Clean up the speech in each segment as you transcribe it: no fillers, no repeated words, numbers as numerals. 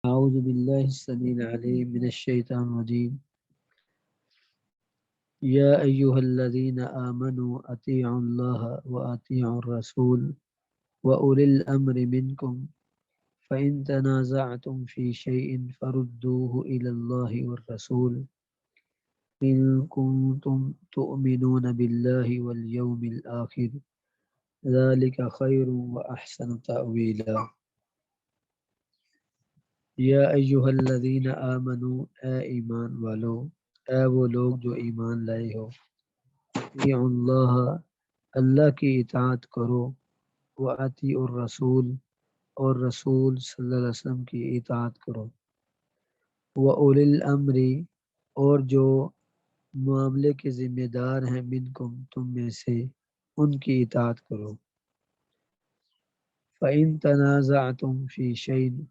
أعوذ بالله السميع العليم من الشيطان الرجيم. يا أيها الذين آمنوا أطيعوا الله وأطيعوا الرسول وأولي الأمر منكم فإن تنازعتم في شيء فردوه إلى الله والرسول إن كنتم تؤمنون بالله واليوم الآخر ذلك خير وأحسن تأويلا. یا ایہا الذین آمنوا، اے ایمان والو، اے وہ لوگ جو ایمان لائے ہو، اطیعوا اللہ، اللہ کی اطاعت کرو، واطیعوا الرسول، اور رسول صلی اللہ علیہ وسلم کی اطاعت کرو، واولی الامر، اور جو معاملے کے ذمہ دار ہیں، منکم، تم میں سے، ان کی اطاعت کرو۔ فَإِن تَنَازَعْتُمْ فِي شَيْءٍ،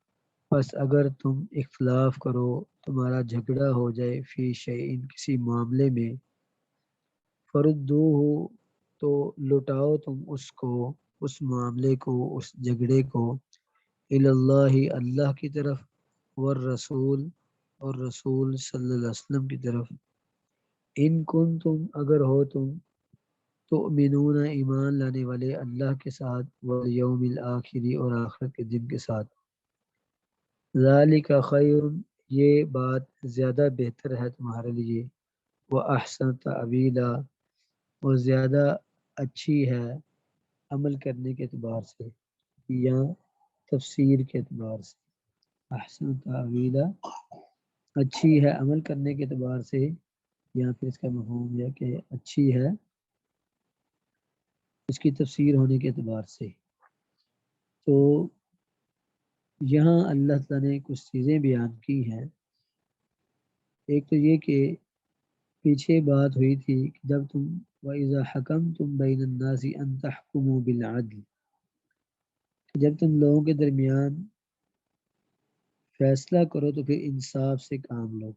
پس اگر تم اختلاف کرو، تمہارا جھگڑا ہو جائے، فی شیئن، کسی معاملے میں، فردوہ، تو لٹاؤ تم اس کو، اس معاملے کو، اس جھگڑے کو، الی اللہ، اللہ کی طرف، والرسول، اور رسول صلی اللہ علیہ وسلم کی طرف، ان کنتم، اگر ہو تم، تؤمنون، ایمان لانے والے اللہ کے ساتھ، والیوم الآخری، اور آخرت کے دن کے ساتھ، ذالک خیر، یہ بات زیادہ بہتر ہے تمہارے لیے، وہ احسن تعویلا، اور زیادہ اچھی ہے عمل کرنے کے اعتبار سے یا تفسیر کے اعتبار سے۔ احسن تعویلا، اچھی ہے عمل کرنے کے اعتبار سے، یا پھر اس کا مفہوم ہے کہ اچھی ہے اس کی تفسیر ہونے کے اعتبار سے۔ تو یہاں اللہ تعالیٰ نے کچھ چیزیں بیان کی ہیں۔ ایک تو یہ کہ پیچھے بات ہوئی تھی کہ جب تم وَإِذَا حَكَمْتُمْ بَيْنَ النَّاسِ أَن تَحْكُمُوا بِالْعَدْلِ، جب تم لوگوں کے درمیان فیصلہ کرو تو پھر انصاف سے کام لو۔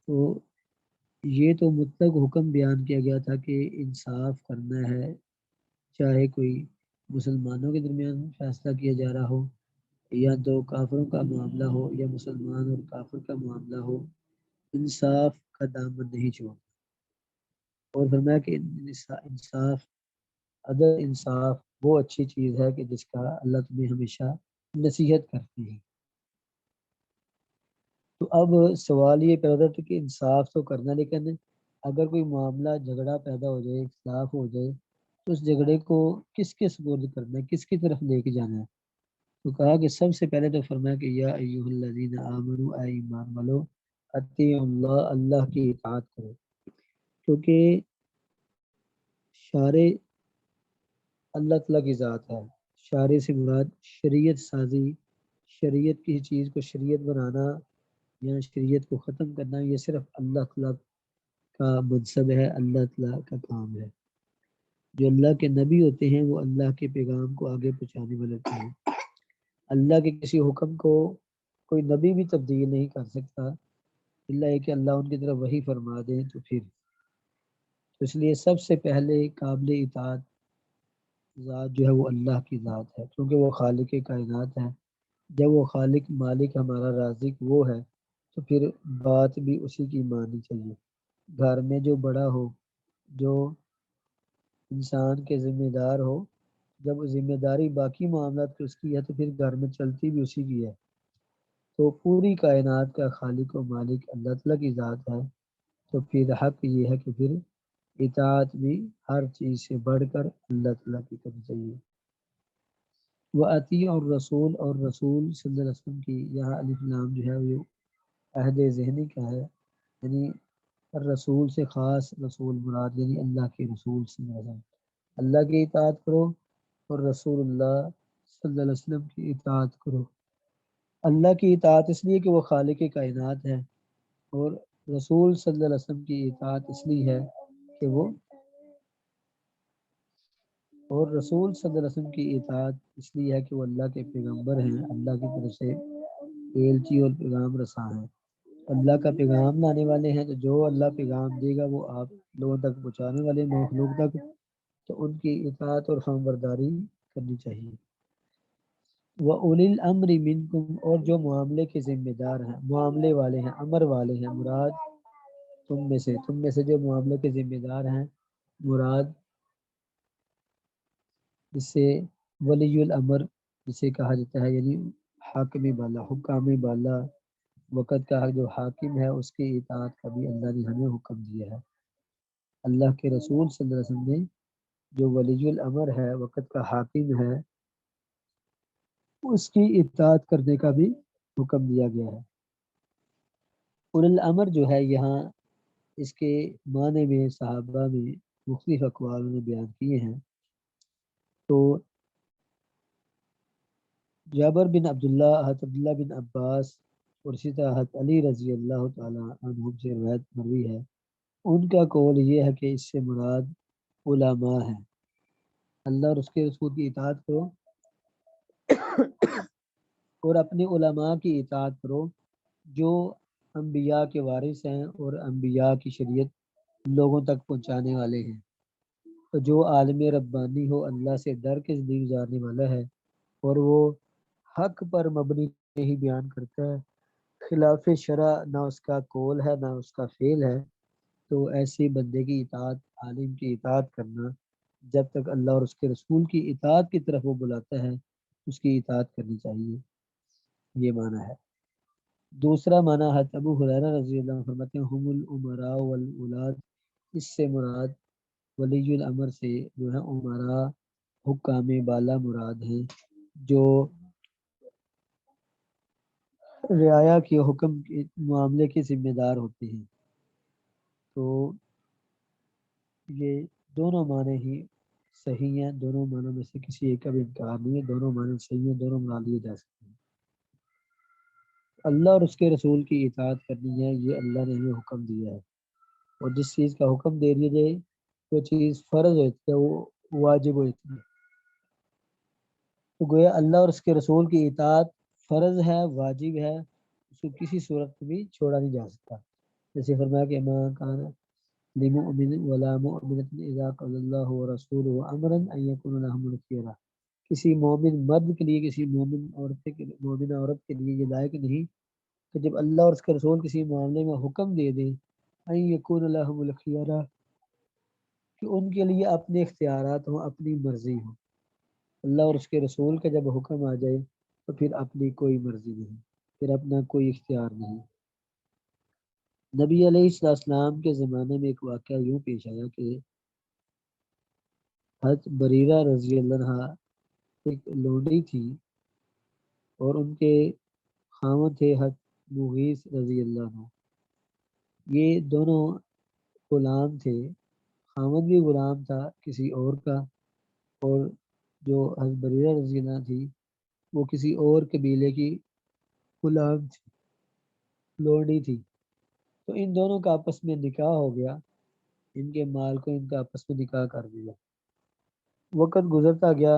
تو یہ تو مطلق حکم بیان کیا گیا تھا کہ انصاف کرنا ہے، چاہے کوئی مسلمانوں کے درمیان فیصلہ کیا جا رہا ہو، یا دو کافروں کا معاملہ ہو، یا مسلمان اور کافر کا معاملہ ہو، انصاف کا دامن نہیں چھوڑنا۔ اور فرمایا کہ انصاف، عدل انصاف وہ اچھی چیز ہے کہ جس کا اللہ تمہیں ہمیشہ نصیحت کرتے ہیں۔ تو اب سوال یہ پیدا ہوتا ہے کہ انصاف تو کرنا، لیکن اگر کوئی معاملہ جھگڑا پیدا ہو جائے، اختلاف ہو جائے، تو اس جھگڑے کو کس کے سپرد کرنا ہے، کس کی طرف لے کے جانا ہے؟ تو کہا کہ سب سے پہلے تو فرمایا کہ یا ایھا الذین آمنوا، اے ایمان والو، اطیعوا اللہ، اللہ کی اطاعت کرو، کیونکہ شارع اللہ تعالیٰ کی ذات ہے۔ شارع سے مراد شریعت سازی، شریعت کی چیز کو شریعت بنانا یا شریعت کو ختم کرنا، یہ صرف اللہ تعالیٰ کا منصب ہے، اللہ تعالیٰ کا کام ہے۔ جو اللہ کے نبی ہوتے ہیں وہ اللہ کے پیغام کو آگے پہنچانے والے ہوتے ہیں۔ اللہ کے کسی حکم کو کوئی نبی بھی تبدیل نہیں کر سکتا، اللہ یہ کہ اللہ ان کی طرف وحی فرما دیں تو پھر۔ تو اس لیے سب سے پہلے قابل اطاعت ذات جو ہے وہ اللہ کی ذات ہے، کیونکہ وہ خالق کائنات ہے۔ جب وہ خالق، مالک، ہمارا رازق وہ ہے تو پھر بات بھی اسی کی ماننی چاہیے۔ گھر میں جو بڑا ہو، جو انسان کے ذمہ دار ہو، جب ذمہ داری باقی معاملات کی اس کی ہے تو پھر گھر میں چلتی بھی اسی کی ہے۔ تو پوری کائنات کا خالق و مالک اللہ تعالیٰ کی ذات ہے، تو پھر حق یہ ہے کہ پھر اطاعت بھی ہر چیز سے بڑھ کر اللہ تعالیٰ کی کرنی چاہیے۔ وَأَطِیعُوا الرَّسُولَ، اور رسول صلی اللہ علیہ وسلم کی، یہاں الف لام جو ہے وہ عہد ذہنی کا ہے، یعنی رسول سے خاص رسول مراد، یعنی اللہ کے رسول صلی اللہ علیہ وسلم، اللہ کی اطاعت کرو، اور رسول اللہ صلی اللہ علیہ وسلم کی اطاعت کرو۔ اللہ کی اطاعت اس لیے کہ وہ خالق کائنات ہے، اور رسول صلی اللہ علیہ وسلم کی اطاعت اس لیے ہے کہ وہ، اور رسول صلی اللہ علیہ وسلم کی اطاعت اس لیے ہے کہ وہ اللہ کے پیغمبر ہیں، اللہ کی طرف سے ایلچی اور پیغام رساں ہیں، اللہ کا پیغام لانے والے ہیں۔ تو جو اللہ پیغام دے گا وہ آپ لوگوں تک پہنچانے والے، مخلوق تک، تو ان کی اطاعت اور فرمانبرداری کرنی چاہیے۔ وَأُولِي الْأَمْرِ مِنْکُمْ، اور جو معاملے کے ذمہ دار ہیں، معاملے والے ہیں، امر والے ہیں، مراد تم میں سے جو معاملے کے ذمہ دار ہیں، مراد جس سے ولی الامر جسے کہا جاتا ہے، یعنی حاکم بالا، حکام بالا، وقت کا جو حاکم ہے اس کی اطاعت کا بھی اللہ نے ہمیں حکم دیا ہے۔ اللہ کے رسول صلی اللہ علیہ وسلم نے جو ولی الامر ہے، وقت کا حاکم ہے، اس کی اطاعت کرنے کا بھی حکم دیا گیا ہے۔ اول الامر جو ہے یہاں اس کے معنی میں صحابہ میں مختلف اقوال نے بیان کیے ہیں۔ تو جابر بن عبداللہ، حضرت عبداللہ بن عباس اور اسی طرح حضرت علی رضی اللہ تعالیٰ عنہم سے روایت مروی ہے، ان کا قول یہ ہے کہ اس سے مراد علماء ہیں۔ اللہ اور اس کے رسول کی اطاعت کرو اور اپنے علماء کی اطاعت کرو جو انبیاء کے وارث ہیں اور انبیاء کی شریعت لوگوں تک پہنچانے والے ہیں۔ تو جو عالم ربانی ہو، اللہ سے ڈر کے زندگی گزارنے والا ہے اور وہ حق پر مبنی نہیں بیان کرتا ہے، خلاف شرع نہ اس کا قول ہے نہ اس کا فعل ہے، تو ایسے بندے کی اطاعت، عالم کی اطاعت کرنا، جب تک اللہ اور اس کے رسول کی اطاعت کی طرف وہ بلاتا ہے اس کی اطاعت کرنی چاہیے، یہ معنی ہے۔ دوسرا معنی حضرت ابو ہریرہ رضی اللہ عنہ فرماتے ہیں ہم الامراء والاولاد، اس سے مراد ولی الامر سے جو ہے امراء، حکام بالا مراد ہیں، جو رعایا کے حکم کے معاملے کے ذمہ دار ہوتے ہیں۔ تو یہ دونوں معنی ہی صحیح ہیں، دونوں معنوں میں سے کسی ایک کا بھی انکار نہیں ہے، دونوں معنی صحیح ہیں، دونوں مراد لیے جا سکتے ہیں۔ اللہ اور اس کے رسول کی اطاعت کرنی ہے، یہ اللہ نے ہمیں حکم دیا ہے، اور جس چیز کا حکم دے دیا جائے وہ چیز فرض ہوتی ہے، وہ واجب ہوتی ہے۔ تو گویا اللہ اور اس کے رسول کی اطاعت فرض ہے، واجب ہے، اس کو کسی صورت میں بھی چھوڑا نہیں جا سکتا۔ جیسے فرمایا کہ ما کان لمؤمن ولا مؤمنۃ اذا قضى الله ورسوله امرا ان يكون لهم الخيرة، کسی مومن مرد کے لیے، کسی مومن عورت کے لیے یہ لائق نہیں کہ جب اللہ اور اس کے رسول کسی معاملے میں حکم دے دیں، ان يكون لهم الخيرة، کہ ان کے لیے اپنے اختیارات ہوں، اپنی مرضی ہو۔ اللہ اور اس کے رسول کا جب حکم آ جائے تو پھر اپنی کوئی مرضی نہیں، پھر اپنا کوئی اختیار نہیں۔ نبی علیہ السلام کے زمانے میں ایک واقعہ یوں پیش آیا کہ حضرت بریرہ رضی اللہ عنہ ایک لونڈی تھی اور ان کے خاوند تھے حضرت مغیث رضی اللہ عنہ۔ یہ دونوں غلام تھے، خاوند بھی غلام تھا کسی اور کا، اور جو حضرت بریرہ رضی اللہ عنہ تھی وہ کسی اور قبیلے کی غلام تھی، لونڈی تھی۔ تو ان دونوں کا آپس میں نکاح ہو گیا، ان کے مال کو ان کا آپس میں نکاح کر دیا۔ وقت گزرتا گیا،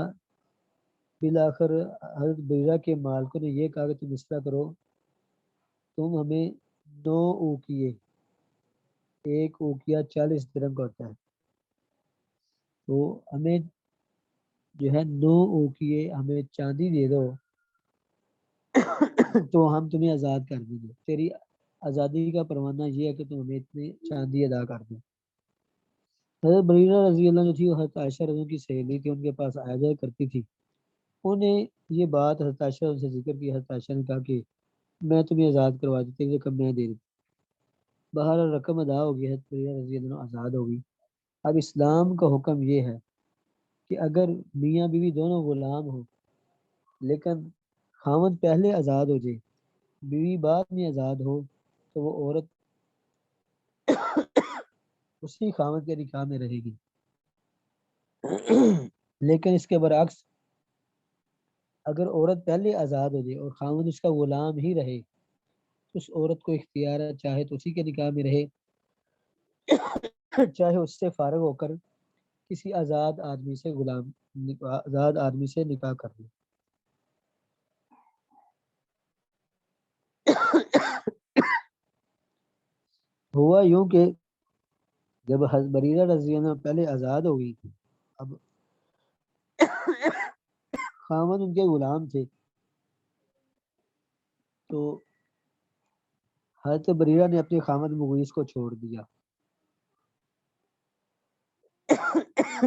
بالآخر حضرت بریرہ کے مالکوں نے یہ کہا کہ تم اس طرح کرو، تم ہمیں 9 اوقیے، ایک اوقیہ 40 درہم کا ہوتا ہے، تو ہمیں جو ہے 9 اوقیے ہمیں چاندی دے دو تو ہم تمہیں آزاد کر دیں گے، تیری آزادی کا پروانہ یہ ہے کہ تم ہمیں اتنی چاندی ادا کر دو۔ حضرت بریرہ رضی اللہ عنہ جو تھی وہ حضرت عائشہ رضی اللہ عنہ کی سہیلی تھی، ان کے پاس آیا جایا کرتی تھی۔ انہیں یہ بات حضرت عائشہ سے ذکر کی، حضرت عائشہ نے کہا کہ میں تمہیں آزاد کروا دیتی ہوں، رقم میں دے دیتی۔ بہرحال رقم ادا ہوگی، حضرت بریرہ رضی اللہ عنہ آزاد ہوگی۔ اب اسلام کا حکم یہ ہے کہ اگر میاں بیوی دونوں غلام ہوں لیکن خاوند پہلے آزاد ہو جائے، بیوی بعد میں آزاد ہو، تو وہ عورت اسی خاوند کے نکاح میں رہے گی۔ لیکن اس کے برعکس اگر عورت پہلے آزاد ہو جائے اور خاوند اس کا غلام ہی رہے، تو اس عورت کو اختیار ہے، چاہے تو اسی کے نکاح میں رہے، چاہے اس سے فارغ ہو کر کسی آزاد آدمی سے آزاد آدمی سے نکاح کر لے۔ ہوا یوں کہ جب حضرت بریرہ رضی اللہ عنہ پہلے آزاد ہو گئی، اب خاوند ان کے غلام تھے، تو حضرت بریرہ نے اپنے خامد مغیث کو چھوڑ دیا،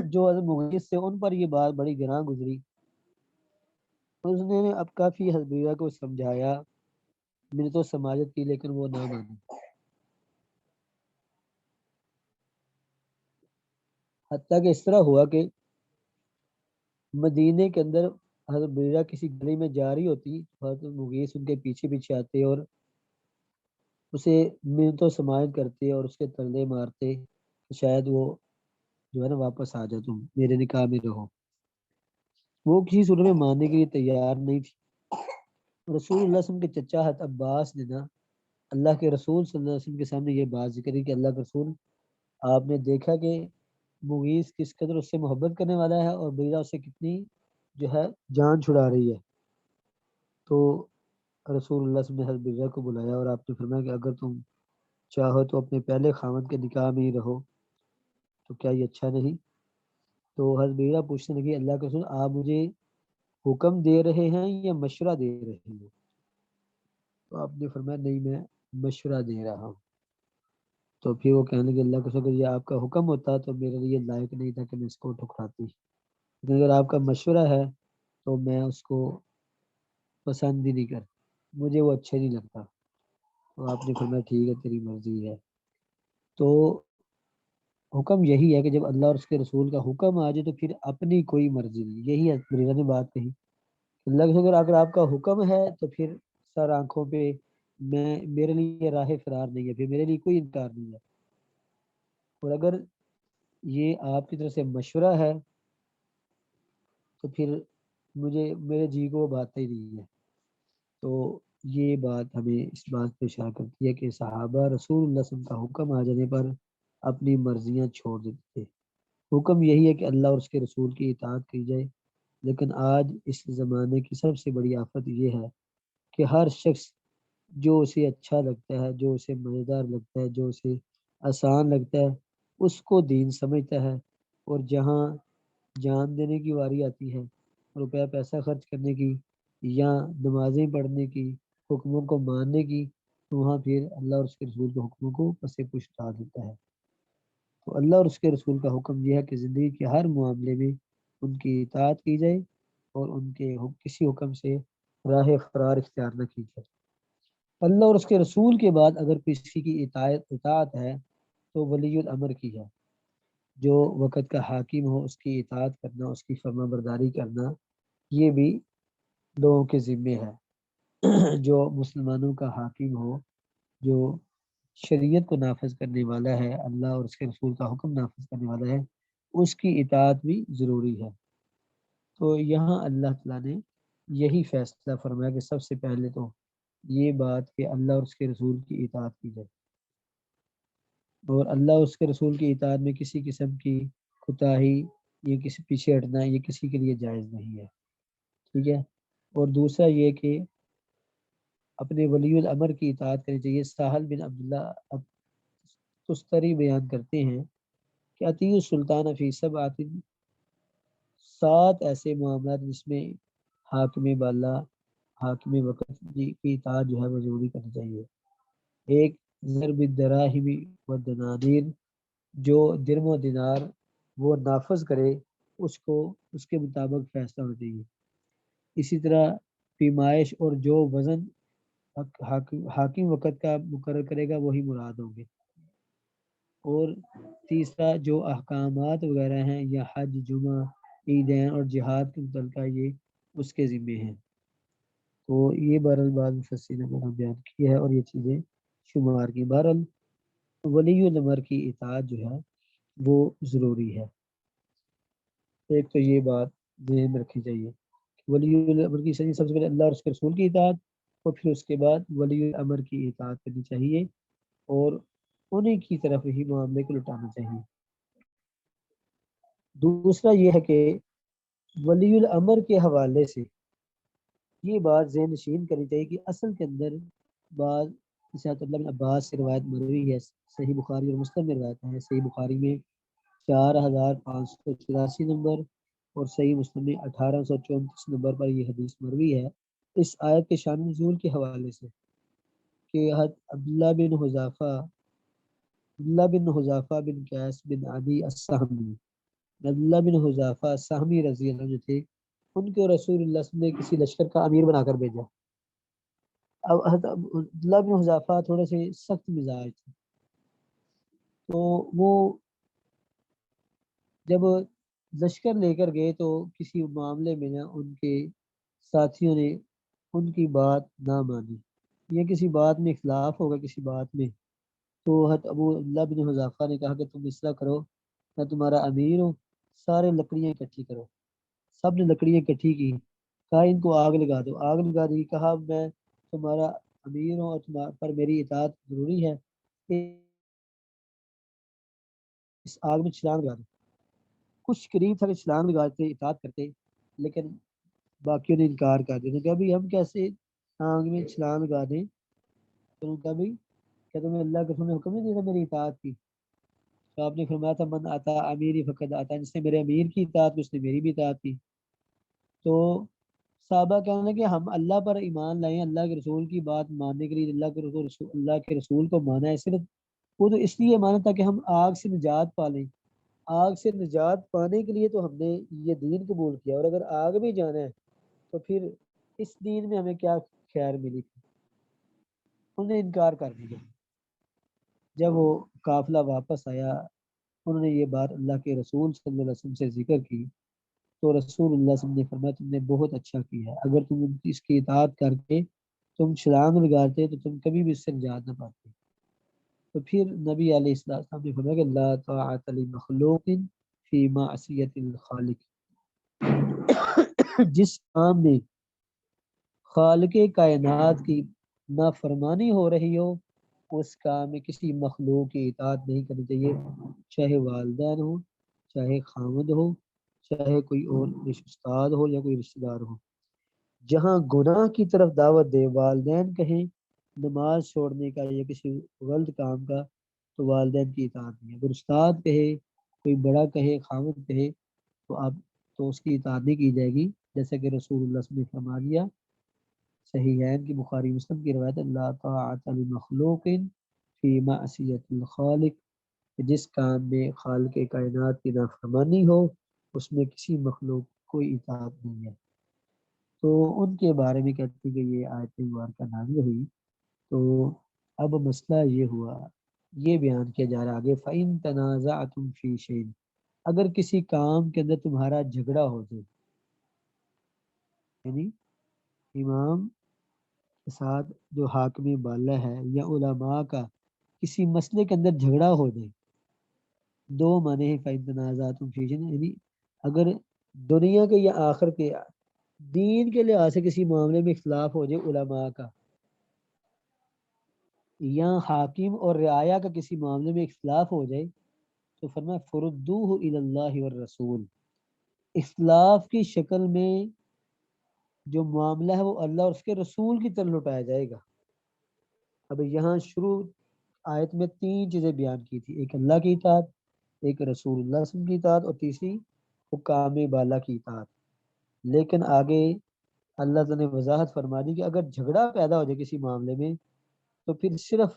جو حضرت مغیث سے ان پر یہ بات بڑی گراں گزری۔ اس نے اب کافی حضرت بریرہ کو سمجھایا، منت و سماجت کی، لیکن وہ نہ مانی۔ حتیٰ کہ اس طرح ہوا کہ مدینے کے اندر حضرت بریرہ کسی گلی میں جا رہی ہوتی، حضرت مغیث ان کے پیچھے پیچھے آتے اور اسے منت و سماجت کرتے اور اس کے ترلے مارتے کہ شاید وہ جو ہے نا واپس آ جا، تم میرے نکاح میں رہو۔ وہ کسی صورت میں ماننے کے لیے تیار نہیں تھی۔ رسول اللہ صلی اللہ علیہ وسلم کے چچا حضرت عباس نے نا اللہ کے رسول صلی اللہ علیہ وسلم کے سامنے یہ بات ذکر کی کہ اللہ کے رسول، آپ نے دیکھا کہ مغیث کس قدر اس سے محبت کرنے والا ہے اور بریرہ اس سے کتنی جو ہے جان چھڑا رہی ہے۔ تو رسول اللہ صلی اللہ علیہ وسلم نے حضرت بریرہ کو بلایا اور آپ نے فرمایا کہ اگر تم چاہو تو اپنے پہلے خاوند کے نکاح میں ہی رہو، تو کیا یہ اچھا نہیں؟ تو حضرت بریرہ پوچھنے لگی اللہ کے رسول، آپ مجھے حکم دے رہے ہیں یا مشورہ دے رہے ہیں؟ تو آپ نے فرمایا نہیں، میں مشورہ دے رہا ہوں۔ تو پھر وہ کہنے لگے اللہ کے رسول، اگر یہ آپ کا حکم ہوتا تو میرے لیے لائق نہیں تھا کہ میں اس کو ٹھکراتی، لیکن اگر آپ کا مشورہ ہے تو میں اس کو پسند ہی نہیں کرتا، مجھے وہ اچھا نہیں لگتا۔ تو آپ نے فرمایا ٹھیک ہے، تیری مرضی ہے۔ تو حکم یہی ہے کہ جب اللہ اور اس کے رسول کا حکم آ جائے تو پھر اپنی کوئی مرضی نہیں، یہی حضرت بریرہ نے بات کہی۔ اللہ کے اگر آپ کا حکم ہے تو پھر سر آنکھوں پہ، میں میرے لیے راہ فرار نہیں ہے، پھر میرے لیے کوئی انکار نہیں ہے۔ اور اگر یہ آپ کی طرف سے مشورہ ہے تو پھر مجھے میرے جی کو وہ بات ہی نہیں ہے۔ تو یہ بات ہمیں اس بات پہ اشارہ کرتی ہے کہ صحابہ رسول اللہ صلی اللہ علیہ وسلم کا حکم آ جانے پر اپنی مرضیاں چھوڑ دیتے تھے۔ حکم یہی ہے کہ اللہ اور اس کے رسول کی اطاعت کی جائے، لیکن آج اس زمانے کی سب سے بڑی آفت یہ ہے کہ ہر شخص جو اسے اچھا لگتا ہے، جو اسے مزیدار لگتا ہے، جو اسے آسان لگتا ہے، اس کو دین سمجھتا ہے، اور جہاں جان دینے کی واری آتی ہے، روپیہ پیسہ خرچ کرنے کی یا نمازیں پڑھنے کی، حکموں کو ماننے کی، تو وہاں پھر اللہ اور اس کے رسول کے حکموں کو پس پش ڈال دیتا ہے۔ تو اللہ اور اس کے رسول کا حکم یہ ہے کہ زندگی کے ہر معاملے میں ان کی اطاعت کی جائے اور ان کے کسی حکم سے راہ فرار اختیار نہ کی جائے۔ اللہ اور اس کے رسول کے بعد اگر کسی کی اطاعت ہے تو ولی الامر کی ہے، جو وقت کا حاکم ہو اس کی اطاعت کرنا، اس کی فرما برداری کرنا، یہ بھی لوگوں کے ذمے ہے۔ جو مسلمانوں کا حاکم ہو، جو شریعت کو نافذ کرنے والا ہے، اللہ اور اس کے رسول کا حکم نافذ کرنے والا ہے، اس کی اطاعت بھی ضروری ہے۔ تو یہاں اللہ تعالیٰ نے یہی فیصلہ فرمایا کہ سب سے پہلے تو یہ بات کہ اللہ اور اس کے رسول کی اطاعت کی جائے، اور اللہ اور اس کے رسول کی اطاعت میں کسی قسم کی کوتاہی، یہ کسی پیچھے ہٹنا، یہ کسی کے لیے جائز نہیں ہے، ٹھیک ہے۔ اور دوسرا یہ کہ اپنے ولی الامر کی اطاعت کرنی چاہیے۔ سہل بن عبداللہ تستری بیان کرتے ہیں کہ اطیع السلطان فی سبعۃ، 7 ایسے معاملات جس میں حاکم بالا، حاکم وقت کی اطاعت جو ہے وہ ضروری کرنی چاہیے۔ ایک، ضرب الدراہم والدنانیر، جو درم و دینار وہ نافذ کرے، اس کو اس کے مطابق فیصلہ ہونا چاہیے۔ اسی طرح پیمائش، اور جو وزن حاکم وقت کا مقرر کرے گا وہی مراد ہوں گے۔ اور تیسرا، جو احکامات وغیرہ ہیں یا حج، جمعہ، عیدین اور جہاد کے متعلقہ، یہ اس کے ذمے ہیں۔ تو یہ بہرحال بعض مفسرین نے بیان کی ہے اور یہ چیزیں شمار کی۔ بہرحال ولی الامر کی اطاعت جو ہے وہ ضروری ہے۔ ایک تو یہ بات ذہن میں رکھنی چاہیے، ولی الامر کی سب سے پہلے اللہ اور اس کے رسول کی اطاعت، اور پھر اس کے بعد ولی الامر کی اطاعت کرنی چاہیے اور انہیں کی طرف ہی معاملے کو لٹانا چاہیے۔ دوسرا یہ ہے کہ ولی الامر کے حوالے سے یہ بات ذہن نشین کرنی چاہیے کہ اصل کے اندر بعض جیسے عبداللہ بن عباس سے روایت مروی ہے، صحیح بخاری اور مسلم میں روایت ہے۔ صحیح بخاری میں 4584 نمبر اور صحیح مسلم میں 1834 نمبر پر یہ حدیث مروی ہے اس آیت کے شان نزول کے حوالے سے کہ عبداللہ بن حذافہ بن قیس بن عدی السہمی، عبداللہ بن حذافہ سہمی رضی اللہ عنہ جو تھے، ان کو رسول اللہ صلی اللہ علیہ وسلم نے کسی لشکر کا امیر بنا کر بھیجا۔ اب حضرت عبداللہ بن حذافہ تھوڑے سے سخت مزاج تھے، تو وہ جب لشکر لے کر گئے تو کسی معاملے میں نا ان کے ساتھیوں نے ان کی بات نہ مانی، یا کسی بات میں اختلاف ہوگا کسی بات میں، تو حضرت ابو عبداللہ بن حذافہ نے کہا کہ تم اس طرح کرو، میں تمہارا امیر ہوں، سارے لکڑیاں اکٹھی کرو۔ سب نے لکڑیاں اکٹھی کی، کہا ان کو آگ لگا دو، آگ لگا دی، کہا میں تمہارا امیر ہوں اور تمہارا پر میری اطاعت ضروری ہے، اس آگ میں چھلانگ لگا دو۔ کچھ قریب تھا کہ چھلانگ لگاتے اطاعت کرتے، لیکن باقیوں نے انکار کر دیا، کہ ابھی ہم کیسے آگ میں چھلانگ لگا دیں؟ تو کبھی کہ تمہیں اللہ کے رسول نے حکم نہیں دیا تھا میری اطاعت کی؟ تو آپ نے فرمایا تھا من آتا امیری فقط آتا، جس نے میرے امیر کی اطاعت کی اس نے میری بھی اطاعت کی۔ تو صحابہ کہنے لگے ہم اللہ پر ایمان لائیں، اللہ کے رسول کی بات ماننے کے لیے اللہ کے رسول کو مانا ہے صرف، وہ تو اس لیے مانا تھا کہ ہم آگ سے نجات پا لیں، آگ سے نجات پانے کے لیے تو ہم نے یہ دین قبول کیا، اور اگر آگ میں جانا ہے تو پھر اس دین میں ہمیں کیا خیر ملی تھی؟ انہوں نے انکار کر دیا۔ جب وہ قافلہ واپس آیا، انہوں نے یہ بات اللہ کے رسول صلی اللہ علیہ وسلم سے ذکر کی، تو رسول اللہ صلی اللہ علیہ وسلم نے فرمایا تم نے بہت اچھا کیا ہے، اگر تم اس کی اطاعت کر کے تم چھلانگ لگاتے تو تم کبھی بھی اس سے نجات نہ پاتے۔ تو پھر نبی علیہ السلام نے فرمایا کہ لا طاعت لمخلوق فی معصیت الخالق، جس کام میں خالق کائنات کی نافرمانی ہو رہی ہو اس کام میں کسی مخلوق کی اطاعت نہیں کرنی چاہیے، چاہے والدین ہو، چاہے خامد ہو، چاہے کوئی اور استاد ہو یا کوئی رشتہ دار ہو۔ جہاں گناہ کی طرف دعوت دے، والدین کہیں نماز چھوڑنے کا یا کسی غلط کام کا، تو والدین کی اطاعت نہیں۔ اگر استاد کہے، کوئی بڑا کہے، خامد کہے، تو اس کی اطاعت نہیں کی جائے گی، جیسا کہ رسول اللہ صلی اللہ علیہ وسلم نے فرما دیا صحیحین کی بخاری مسلم کی روایت، لا طاعت لمخلوق فی معصیت الخالق، جس کام میں خالق کائنات کی نافرمانی ہو اس میں کسی مخلوق کوئی اطاعت نہیں ہے۔ تو ان کے بارے میں کہتے ہیں کہ یہ آیت مبارکہ نازل ہوئی، تو اب مسئلہ یہ ہوا، یہ بیان کیا جا رہا آگے، فَإِن تَنَازَعْتُمْ فِي شَيْءٍ، اگر کسی کام کے اندر تمہارا جھگڑا ہو جائے، یعنی امام کے ساتھ جو حاکم بالا ہے یا علماء کا کسی مسئلے کے اندر جھگڑا ہو جائے، دو معنی ہیں فَإِن تَنَازَعْتُمْ فِي شَيْءٍ، یعنی اگر دنیا کے یا آخر کے دین کے لحاظ سے کسی معاملے میں اختلاف ہو جائے علماء کا، یا حاکم اور رعایا کا کسی معاملے میں اختلاف ہو جائے، تو فرمایا فردوہ الی اللہ والرسول، اختلاف کی شکل میں جو معاملہ ہے وہ اللہ اور اس کے رسول کی طرف لوٹایا جائے گا۔ اب یہاں شروع آیت میں تین چیزیں بیان کی تھی، ایک اللہ کی اطاعت، ایک رسول اللہ صلی اللہ علیہ وسلم کی اطاعت، اور تیسری حکام بالا کی اطاعت۔ لیکن آگے اللہ تعالیٰ نے وضاحت فرما دی کہ اگر جھگڑا پیدا ہو جائے کسی معاملے میں، تو پھر صرف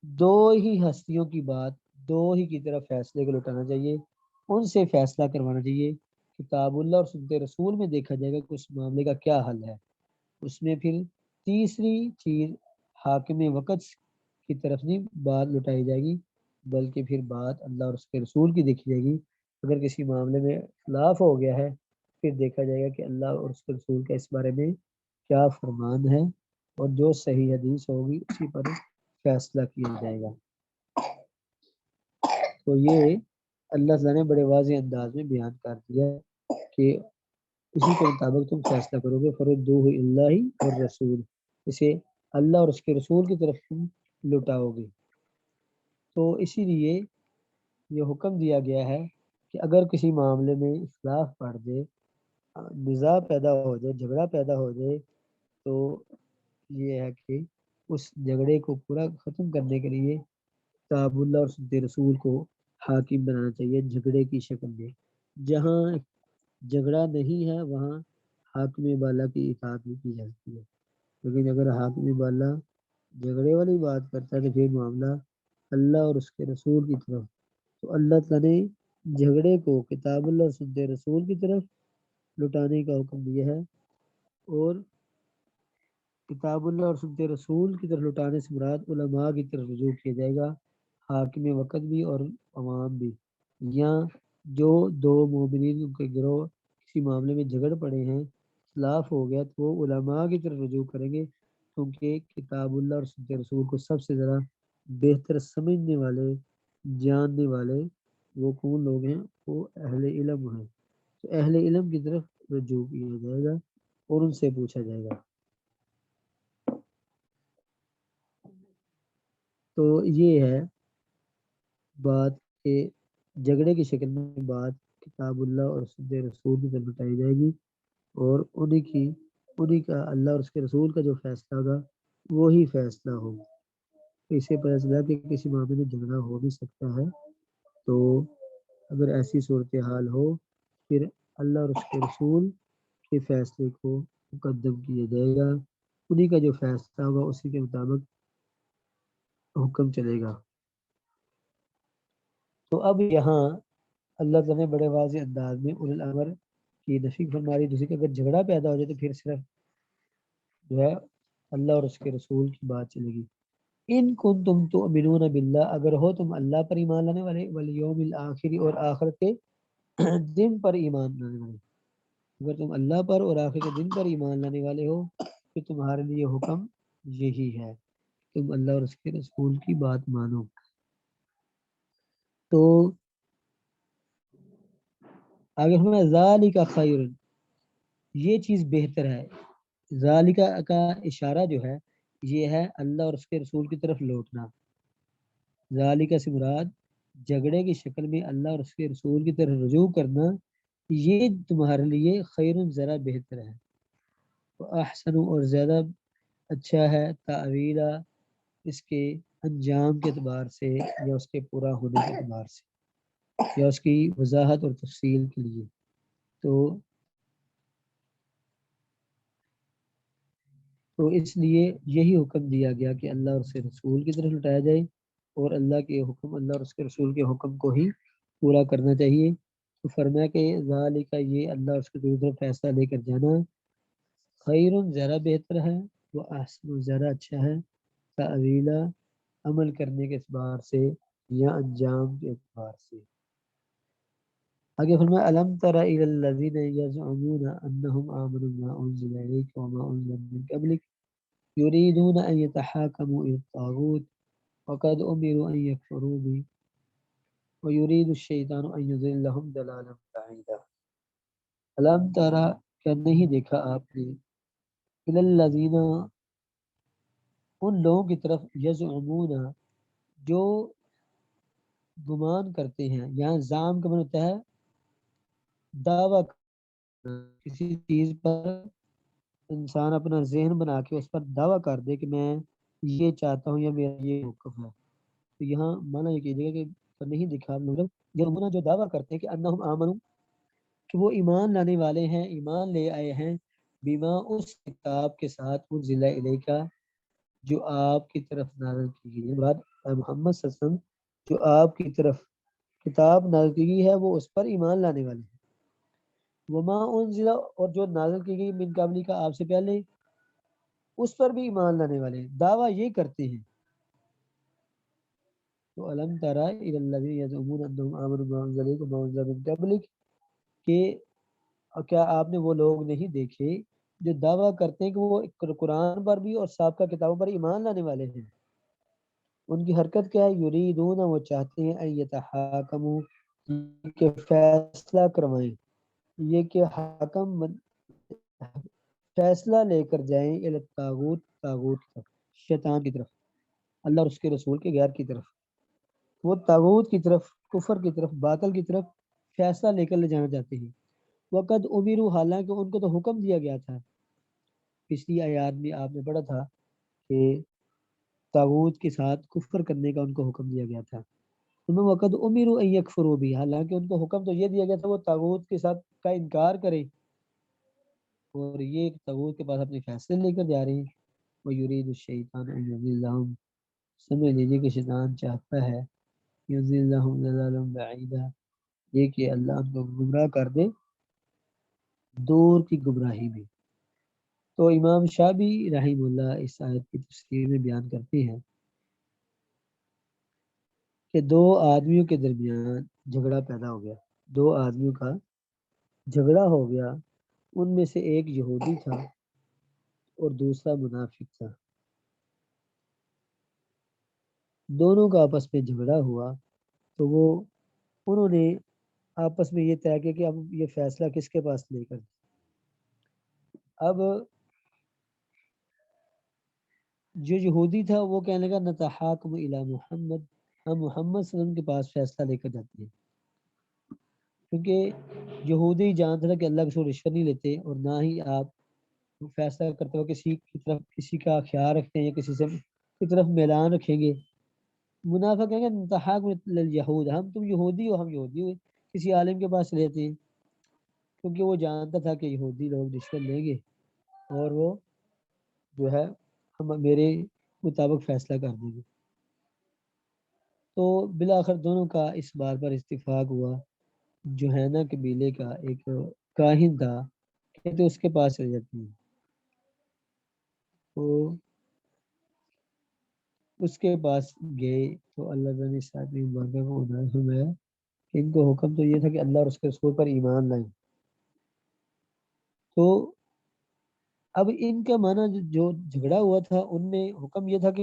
دو ہی ہستیوں کی بات، دو ہی کی طرف فیصلے کو لوٹانا چاہیے، ان سے فیصلہ کروانا چاہیے، کتاب اللہ اور سنت رسول میں دیکھا جائے گا کہ اس معاملے کا کیا حل ہے۔ اس میں پھر تیسری چیز حاکم وقت کی طرف نہیں بات لٹائی جائے گی، بلکہ پھر بات اللہ اور اس کے رسول کی دیکھی جائے گی۔ اگر کسی معاملے میں اختلاف ہو گیا ہے، پھر دیکھا جائے گا کہ اللہ اور اس کے رسول کا اس بارے میں کیا فرمان ہے، اور جو صحیح حدیث ہوگی اسی پر فیصلہ کیا جائے گا۔ تو یہ اللہ تعالیٰ نے بڑے واضح انداز میں بیان کر دیا کہ اسی کے مطابق تم فیصلہ کرو گے، فردوہ اللہ اور رسول، اسے اللہ اور اس کے رسول کی طرف تم لٹاؤ گے۔ تو اسی لیے یہ حکم دیا گیا ہے کہ اگر کسی معاملے میں اختلاف پڑ جائے، نزاع پیدا ہو جائے، جھگڑا پیدا ہو جائے، تو یہ ہے کہ اس جھگڑے کو پورا ختم کرنے کے لیے کتاب اللہ اور سنت رسول کو حاکم بنانا چاہیے جھگڑے کی شکل میں۔ جہاں جھگڑا نہیں ہے وہاں حاکم بالا کی اطاعت بھی کی جاتی ہے، لیکن اگر حاکم بالا جھگڑے والی بات کرتا ہے تو پھر معاملہ اللہ اور اس کے رسول کی طرف، تو اللہ تعالیٰ نے جھگڑے کو کتاب اللہ اور سنت رسول کی طرف لٹانے کا حکم دیا ہے، اور کتاب اللہ اور سنت رسول کی طرف لٹانے سے مراد علماء کی طرف رجوع کیا جائے گا، حاکم وقت بھی اور عوام بھی، یا جو دو مومنین کے گروہ کسی معاملے میں جھگڑ پڑے ہیں، اختلاف ہو گیا، تو وہ علماء کی طرف رجوع کریں گے، کیونکہ کتاب اللہ اور سنت رسول کو سب سے زیادہ بہتر سمجھنے والے، جاننے والے وہ کون لوگ ہیں؟ وہ اہل علم ہیں، تو اہل علم کی طرف رجوع کیا جائے گا اور ان سے پوچھا جائے گا۔ تو یہ ہے بات کہ جھگڑے کی شکل میں بات کتاب اللہ اور سنت رسول کی طرف بتائی جائے گی، اور انہی کا اللہ اور اس کے رسول کا جو فیصلہ ہوگا وہی فیصلہ ہوگا۔ اسے پتہ چلا کہ کسی معاملے میں جھگڑا ہو بھی سکتا ہے، تو اگر ایسی صورتحال ہو پھر اللہ اور اس کے رسول کے فیصلے کو مقدم کیا جائے گا، انہی کا جو فیصلہ ہوگا اسی کے مطابق حکم چلے گا۔ تو اب یہاں اللہ تعالیٰ نے بڑے واضح انداز میں اولو الامر کی نفی فرمائی، جیسے کہ اگر جھگڑا پیدا ہو جائے تو پھر صرف جو ہے اللہ اور اس کے رسول کی بات چلے گی۔ ان کنتم تؤمنون باللہ، اگر ہو تم اللہ پر ایمان لانے والے، والیوم الآخر، اور آخرت کے دن پر ایمان لانے والے، اگر تم اللہ پر اور آخرت کے دن پر ایمان لانے والے ہو تو تمہارے لیے حکم یہی ہے، تم اللہ اور اس کے رسول کی بات مانو۔ تو آگے ہمیں ذالک خیر، یہ چیز بہتر ہے، ذالک کا اشارہ جو ہے یہ ہے اللہ اور اس کے رسول کی طرف لوٹنا، ذالک سے مراد جھگڑے کی شکل میں اللہ اور اس کے رسول کی طرف رجوع کرنا، یہ تمہارے لیے خیر، ذرا بہتر ہے، احسن، اور زیادہ اچھا ہے، تعویلا، اس کے انجام کے اعتبار سے یا اس کے پورا ہونے کے اعتبار سے یا اس کی وضاحت اور تفصیل کے لیے۔ تو اس لیے یہی حکم دیا گیا کہ اللہ اور اس کے رسول کی طرف لٹایا جائے، اور اللہ کے حکم، اللہ اور اس کے رسول کے حکم کو ہی پورا کرنا چاہیے۔ تو فرمایا کہ ذالک، یہ اللہ اور اس کے رسول کی طرف فیصلہ لے کر جانا، خیر، زیادہ بہتر ہے، وہ احسن، زیادہ اچھا ہے، تعویلا، عمل کرنے کے اعتبار سے یا انجام کے اعتبار سے۔ آگے فرمایا الم تر الی الذین یزعمون انہم آمنوا بما انزل الیک وما انزل من قبلک یریدون ان یتحاکموا الی الطاغوت وقد امروا ان یکفروا به ویرید الشیطان ان یضلهم ضلالا بعیدا۔ الم تر، کیا نہیں دیکھا آپ نے، الی الذین، ان لوگوں کی طرف، یزعمون، جو گمان کرتے ہیں، یہاں زعم کا معنی ہوتا ہے دعویٰ، کسی چیز پر انسان اپنا ذہن بنا کے اس پر دعویٰ کر دے کہ میں یہ چاہتا ہوں یا میرا یہ موقف ہے، تو یہاں مانا یہ کیجیے گا کہ نہیں دکھا، مطلب یہ جو دعویٰ کرتے ہیں کہ انہم آمنوا، کہ وہ ایمان لانے والے ہیں، ایمان لے آئے ہیں، بیما، اس کتاب کے ساتھ، انزل الیکا، جو آپ کی طرف نازل کی گئی ہے، مراد محمد صلی اللہ علیہ وسلم جو آپ کی طرف کتاب نازل کی گئی ہے وہ اس پر ایمان لانے والے ہیں، وما انزل، اور جو نازل کی گئی من قبلی کا، آپ سے پہلے، اس پر بھی ایمان لانے والے ہیں، دعویٰ یہ کرتے ہیں۔ تو الم ترى الى الذين يزعمون انهم امنوا بما انزل اليك وما انزل من قبلك، کہ کیا آپ نے وہ لوگ نہیں دیکھے جو دعویٰ کرتے ہیں کہ وہ قرآن پر بھی اور سابقہ کتابوں پر ایمان لانے والے ہیں، ان کی حرکت کیا ہے، یریدون، وہ چاہتے ہیں، ان یتحاکموا، کہ فیصلہ کروائیں، یہ کہ حکم فیصلہ لے کر جائیں، الی الطاغوت، طاغوت کی طرف، شیطان کی طرف، اللہ اور اس کے رسول کے غیر کی طرف، وہ طاغوت کی طرف، کفر کی طرف، باطل کی طرف فیصلہ لے کر لے جانا چاہتے ہیں۔ وقد امروا، حالانکہ ان کو تو حکم دیا گیا تھا، پچھلی آیات میں آپ نے پڑھا تھا کہ طاغوت کے ساتھ کفر کرنے کا ان کو حکم دیا گیا تھا، وقد امروا ان یکفروا بھی، حالانکہ ان کو حکم تو یہ دیا گیا تھا وہ طاغوت کے ساتھ کا انکار کرے، اور یہ طاغوت کے پاس اپنے فیصلے لے کر جا رہے ہیں. وہ یرید الشیطان ان یضلهم، سمجھ لیجیے کہ شیطان چاہتا ہے یضلهم ضلالا بعیدا، یہ کہ اللہ ان کو گمراہ کر دے دور کی گمراہی میں. تو امام شابی رحم اللہ اس آیت کی تفسیر میں بیان کرتے ہیں کہ دو آدمیوں کے درمیان جھگڑا پیدا ہو گیا. دو آدمیوں کا جھگڑا ہو گیا. ان میں سے ایک یہودی تھا اور دوسرا منافق تھا. دونوں کا آپس میں جھگڑا ہوا تو انہوں نے آپس میں یہ طے کیا کہ اب یہ فیصلہ کس کے پاس لے کر. اب جو یہودی تھا وہ کہنے لگا نتحاکم الی محمد، ہم محمد صلی اللہ علیہ وسلم کے پاس فیصلہ لے کر جاتے ہیں. کیونکہ یہودی جانتا تھا کہ اللہ کے رشوت نہیں لیتے اور نہ ہی آپ فیصلہ کرتے ہو کسی کی طرف کسی کا خیال رکھتے ہیں یا کسی سے کی طرف میلان رکھیں گے. منافق کہیں گے نتحاکم الی الیہود، ہم تم یہودی ہو ہم یہودی ہوئے کسی عالم کے پاس رہتے ہیں. کیونکہ وہ جانتا تھا کہ یہودی لوگ رشوت لیں گے اور وہ جو ہے ہم میرے مطابق فیصلہ کر دیں گے. تو بالآخر دونوں کا اس بات پر اتفاق ہوا. جوہینا قبیلے کا ایک کاہن تھا کہتے اس کے پاس چلے جاتی ہیں. تو اس کے پاس گئے تو اللہ تعالیٰ نے اس آیت مبارکہ کو عنایت فرمایا کہ ان کو حکم تو یہ تھا کہ اللہ اور اس کے رسول پر ایمان لائیں. تو اب ان کا معنی جو جھگڑا ہوا تھا ان میں حکم یہ تھا کہ